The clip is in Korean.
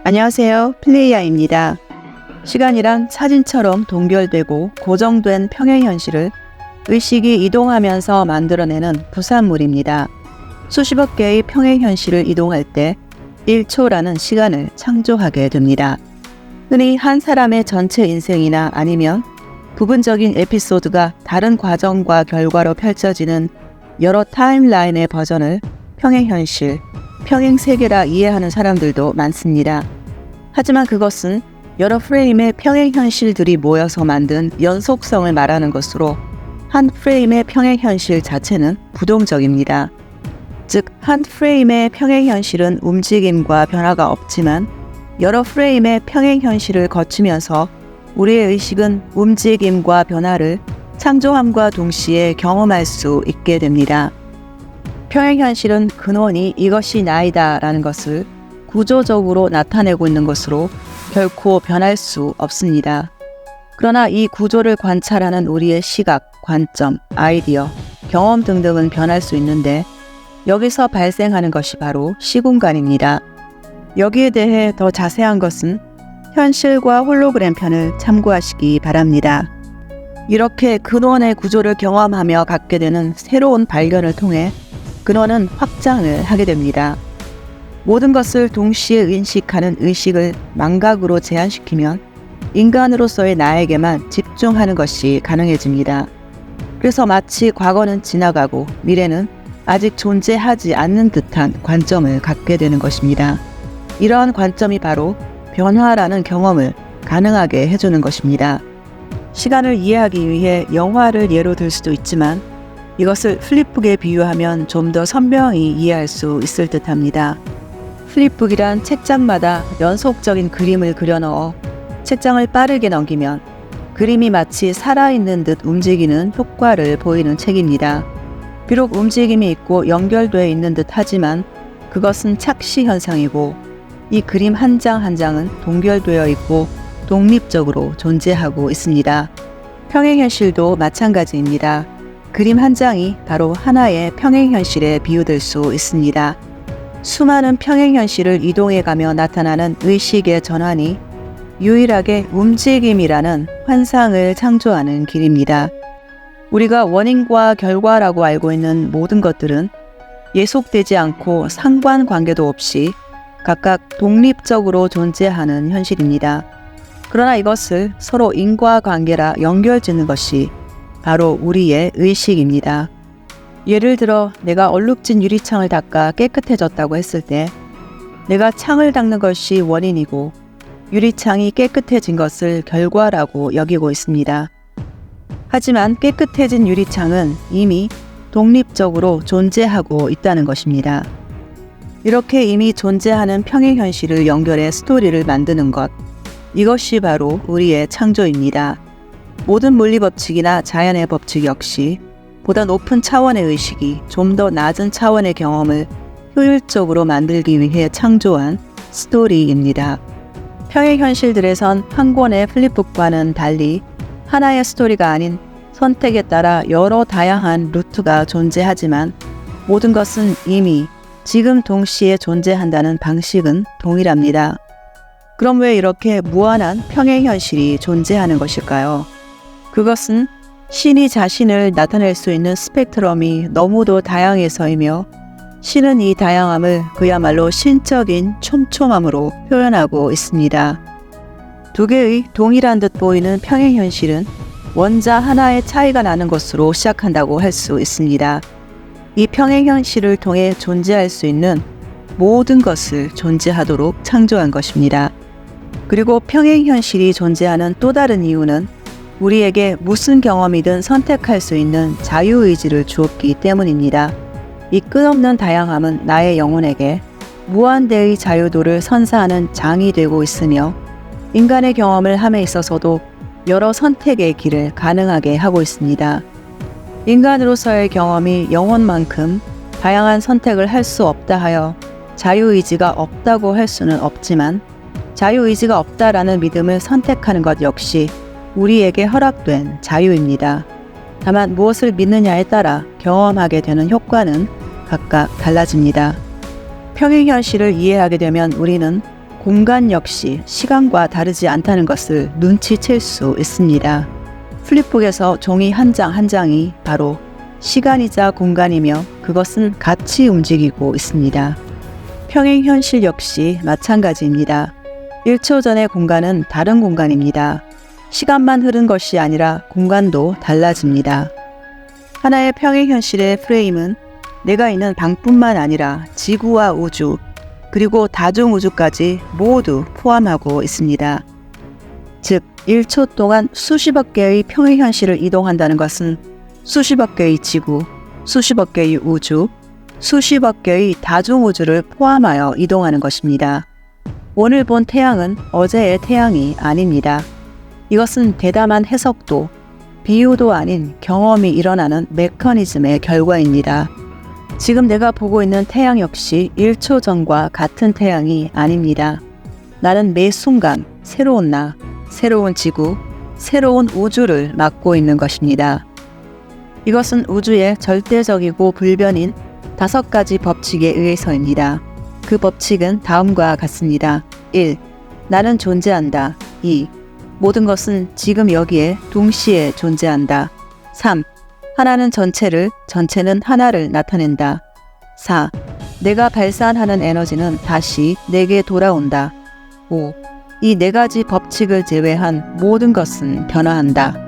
안녕하세요. 플레이야입니다. 시간이란 사진처럼 동결되고 고정된 평행현실을 의식이 이동하면서 만들어내는 부산물입니다. 수십억 개의 평행현실을 이동할 때 1초라는 시간을 창조하게 됩니다. 흔히 한 사람의 전체 인생이나 아니면 부분적인 에피소드가 다른 과정과 결과로 펼쳐지는 여러 타임라인의 버전을 평행현실, 평행세계라 이해하는 사람들도 많습니다. 하지만 그것은 여러 프레임의 평행현실들이 모여서 만든 연속성을 말하는 것으로 한 프레임의 평행현실 자체는 부동적입니다. 즉, 한 프레임의 평행현실은 움직임과 변화가 없지만 여러 프레임의 평행현실을 거치면서 우리의 의식은 움직임과 변화를 창조함과 동시에 경험할 수 있게 됩니다. 평행현실은 근원이 이것이 나이다 라는 것을 구조적으로 나타내고 있는 것으로 결코 변할 수 없습니다. 그러나 이 구조를 관찰하는 우리의 시각, 관점, 아이디어, 경험 등등은 변할 수 있는데 여기서 발생하는 것이 바로 시공간입니다. 여기에 대해 더 자세한 것은 현실과 홀로그램 편을 참고하시기 바랍니다. 이렇게 근원의 구조를 경험하며 갖게 되는 새로운 발견을 통해 근원은 확장을 하게 됩니다. 모든 것을 동시에 인식하는 의식을 망각으로 제한시키면 인간으로서의 나에게만 집중하는 것이 가능해집니다. 그래서 마치 과거는 지나가고 미래는 아직 존재하지 않는 듯한 관점을 갖게 되는 것입니다. 이러한 관점이 바로 변화라는 경험을 가능하게 해주는 것입니다. 시간을 이해하기 위해 영화를 예로 들 수도 있지만 이것을 플립북에 비유하면 좀 더 선명히 이해할 수 있을 듯합니다. 플립북이란 책장마다 연속적인 그림을 그려넣어 책장을 빠르게 넘기면 그림이 마치 살아있는 듯 움직이는 효과를 보이는 책입니다. 비록 움직임이 있고 연결되어 있는 듯 하지만 그것은 착시 현상이고 이 그림 한 장 한 장은 동결되어 있고 독립적으로 존재하고 있습니다. 평행현실도 마찬가지입니다. 그림 한 장이 바로 하나의 평행현실에 비유될 수 있습니다. 수많은 평행현실을 이동해가며 나타나는 의식의 전환이 유일하게 움직임이라는 환상을 창조하는 길입니다. 우리가 원인과 결과라고 알고 있는 모든 것들은 예속되지 않고 상관관계도 없이 각각 독립적으로 존재하는 현실입니다. 그러나 이것을 서로 인과관계라 연결짓는 것이 바로 우리의 의식입니다. 예를 들어 내가 얼룩진 유리창을 닦아 깨끗해졌다고 했을 때 내가 창을 닦는 것이 원인이고 유리창이 깨끗해진 것을 결과라고 여기고 있습니다. 하지만 깨끗해진 유리창은 이미 독립적으로 존재하고 있다는 것입니다. 이렇게 이미 존재하는 평행현실을 연결해 스토리를 만드는 것, 이것이 바로 우리의 창조입니다. 모든 물리법칙이나 자연의 법칙 역시 보다 높은 차원의 의식이 좀 더 낮은 차원의 경험을 효율적으로 만들기 위해 창조한 스토리입니다. 평행현실들에선 한 권의 플립북과는 달리 하나의 스토리가 아닌 선택에 따라 여러 다양한 루트가 존재하지만 모든 것은 이미 지금 동시에 존재한다는 방식은 동일합니다. 그럼 왜 이렇게 무한한 평행현실이 존재하는 것일까요? 그것은 신이 자신을 나타낼 수 있는 스펙트럼이 너무도 다양해서이며 신은 이 다양함을 그야말로 신적인 촘촘함으로 표현하고 있습니다. 두 개의 동일한 듯 보이는 평행현실은 원자 하나의 차이가 나는 것으로 시작한다고 할 수 있습니다. 이 평행현실을 통해 존재할 수 있는 모든 것을 존재하도록 창조한 것입니다. 그리고 평행현실이 존재하는 또 다른 이유는 우리에게 무슨 경험이든 선택할 수 있는 자유의지를 주었기 때문입니다. 이 끝없는 다양함은 나의 영혼에게 무한대의 자유도를 선사하는 장이 되고 있으며 인간의 경험을 함에 있어서도 여러 선택의 길을 가능하게 하고 있습니다. 인간으로서의 경험이 영혼만큼 다양한 선택을 할 수 없다 하여 자유의지가 없다고 할 수는 없지만 자유의지가 없다라는 믿음을 선택하는 것 역시 우리에게 허락된 자유입니다. 다만 무엇을 믿느냐에 따라 경험하게 되는 효과는 각각 달라집니다. 평행현실을 이해하게 되면 우리는 공간 역시 시간과 다르지 않다는 것을 눈치챌 수 있습니다. 플립북에서 종이 한 장 한 장이 바로 시간이자 공간이며 그것은 같이 움직이고 있습니다. 평행현실 역시 마찬가지입니다. 1초 전의 공간은 다른 공간입니다. 시간만 흐른 것이 아니라 공간도 달라집니다. 하나의 평행현실의 프레임은 내가 있는 방뿐만 아니라 지구와 우주, 그리고 다중우주까지 모두 포함하고 있습니다. 즉, 1초 동안 수십억 개의 평행현실을 이동한다는 것은 수십억 개의 지구, 수십억 개의 우주, 수십억 개의 다중우주를 포함하여 이동하는 것입니다. 오늘 본 태양은 어제의 태양이 아닙니다. 이것은 대담한 해석도, 비유도 아닌 경험이 일어나는 메커니즘의 결과입니다. 지금 내가 보고 있는 태양 역시 1초 전과 같은 태양이 아닙니다. 나는 매 순간 새로운 나, 새로운 지구, 새로운 우주를 맡고 있는 것입니다. 이것은 우주의 절대적이고 불변인 5가지 법칙에 의해서입니다. 그 법칙은 다음과 같습니다. 1. 나는 존재한다. 2. 모든 것은 지금 여기에 동시에 존재한다. 3. 하나는 전체를, 전체는 하나를 나타낸다. 4. 내가 발산하는 에너지는 다시 내게 돌아온다. 5. 이 4가지 법칙을 제외한 모든 것은 변화한다.